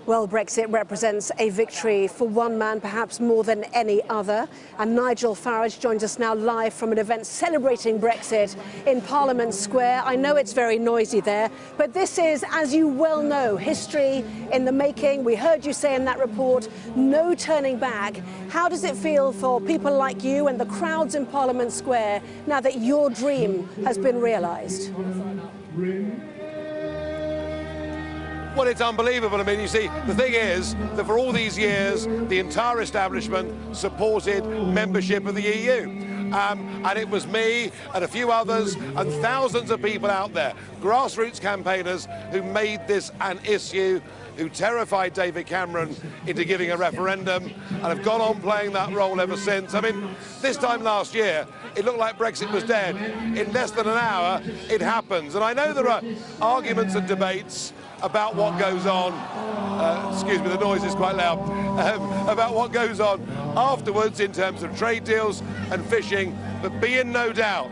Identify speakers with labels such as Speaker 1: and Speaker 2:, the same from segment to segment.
Speaker 1: Well, Brexit represents a victory for one man, perhaps more than any other. And Nigel Farage joins us now live from an event celebrating Brexit in Parliament Square. I know it's very noisy there, but this is, as you well know, history in the making. We heard you say in that report, no turning back. How does it feel for people like you and the crowds in Parliament Square now that your dream has been realised?
Speaker 2: Well, it's unbelievable. I mean, you see, the thing is that for all these years, the entire establishment supported membership of the EU. And it was me and a few others and thousands of people out there, grassroots campaigners, who made this an issue, who terrified David Cameron into giving a referendum and have gone on playing that role ever since. I mean, this time last year, it looked like Brexit was dead. In less than an hour, it happens. And I know there are arguments and debates about what goes on, excuse me, the noise is quite loud, about what goes on afterwards in terms of trade deals and fishing, but be in no doubt,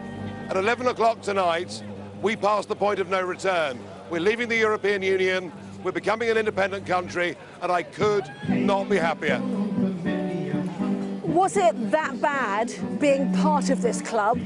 Speaker 2: at 11 o'clock tonight, we pass the point of no return. We're leaving the European Union, we're becoming an independent country, and I could not be happier.
Speaker 1: Was it that bad being part of this club?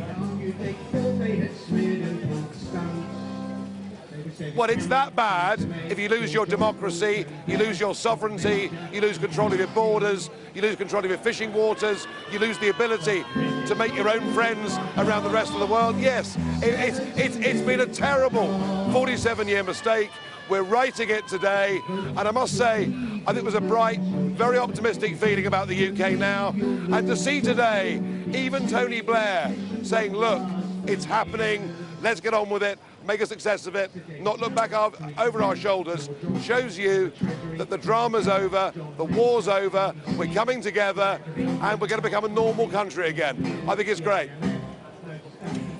Speaker 2: Well, it's that bad if you lose your democracy, you lose your sovereignty, you lose control of your borders, you lose control of your fishing waters, you lose the ability to make your own friends around the rest of the world. Yes, it's been a terrible 47-year mistake. We're righting it today, and I must say, I think it was a bright, very optimistic feeling about the UK now. And to see today, even Tony Blair saying, look, it's happening, let's get on with it, make a success of it, not look back over our shoulders, shows you that the drama's over, the war's over, we're coming together, and we're going to become a normal country again. I think it's great.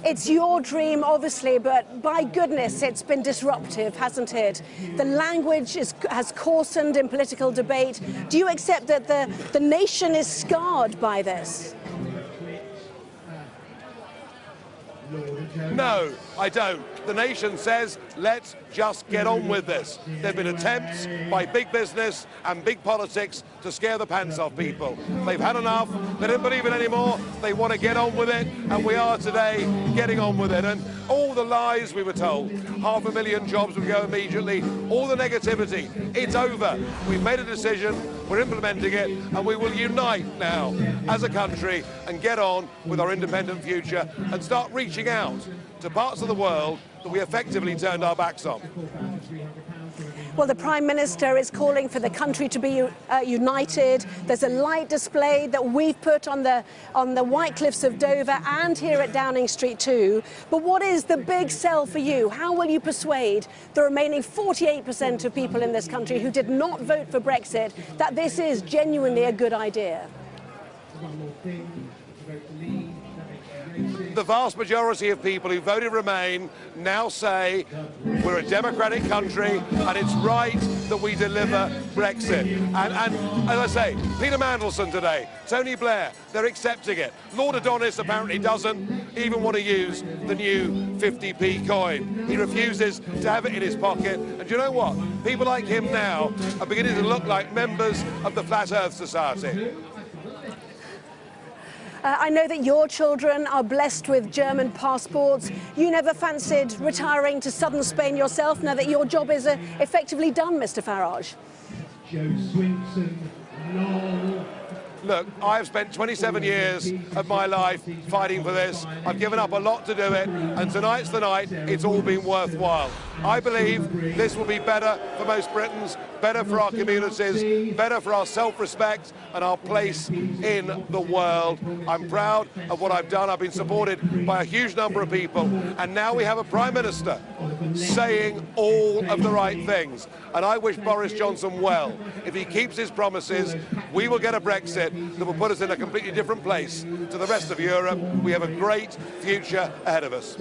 Speaker 1: It's your dream, obviously, but by goodness, it's been disruptive, hasn't it? The language has coarsened in political debate. Do you accept that the nation is scarred by this?
Speaker 2: No, I don't. The nation says, let's just get on with this. There have been attempts by big business and big politics to scare the pants off people. They've had enough, they don't believe it anymore, they want to get on with it, and we are today getting on with it. And all the lies we were told, 500,000 jobs would go immediately, all the negativity, it's over. We've made a decision, we're implementing it, and we will unite now as a country and get on with our independent future and start reaching out to parts of the world that we effectively turned our backs on.
Speaker 1: Well, the Prime Minister is calling for the country to be united. There's a light display that we've put on the White Cliffs of Dover and here at Downing Street too. But what is the big sell for you? How will you persuade the remaining 48% of people in this country who did not vote for Brexit that this is genuinely a good idea?
Speaker 2: The vast majority of people who voted Remain now say we're a democratic country and it's right that we deliver Brexit. And as I say, Peter Mandelson today, Tony Blair, they're accepting it. Lord Adonis apparently doesn't even want to use the new 50p coin. He refuses to have it in his pocket. And do you know what? People like him now are beginning to look like members of the Flat Earth Society.
Speaker 1: I know that your children are blessed with German passports. You never fancied retiring to southern Spain yourself now that your job is effectively done, Mr. Farage?
Speaker 2: Look, I've spent 27 years of my life fighting for this. I've given up a lot to do it, and tonight's the night it's all been worthwhile. I believe this will be better for most Britons, better for our communities, better for our self-respect and our place in the world. I'm proud of what I've done. I've been supported by a huge number of people, and now we have a Prime Minister saying all of the right things. And I wish Boris Johnson well. If he keeps his promises, we will get a Brexit that will put us in a completely different place to the rest of Europe. We have a great future ahead of us.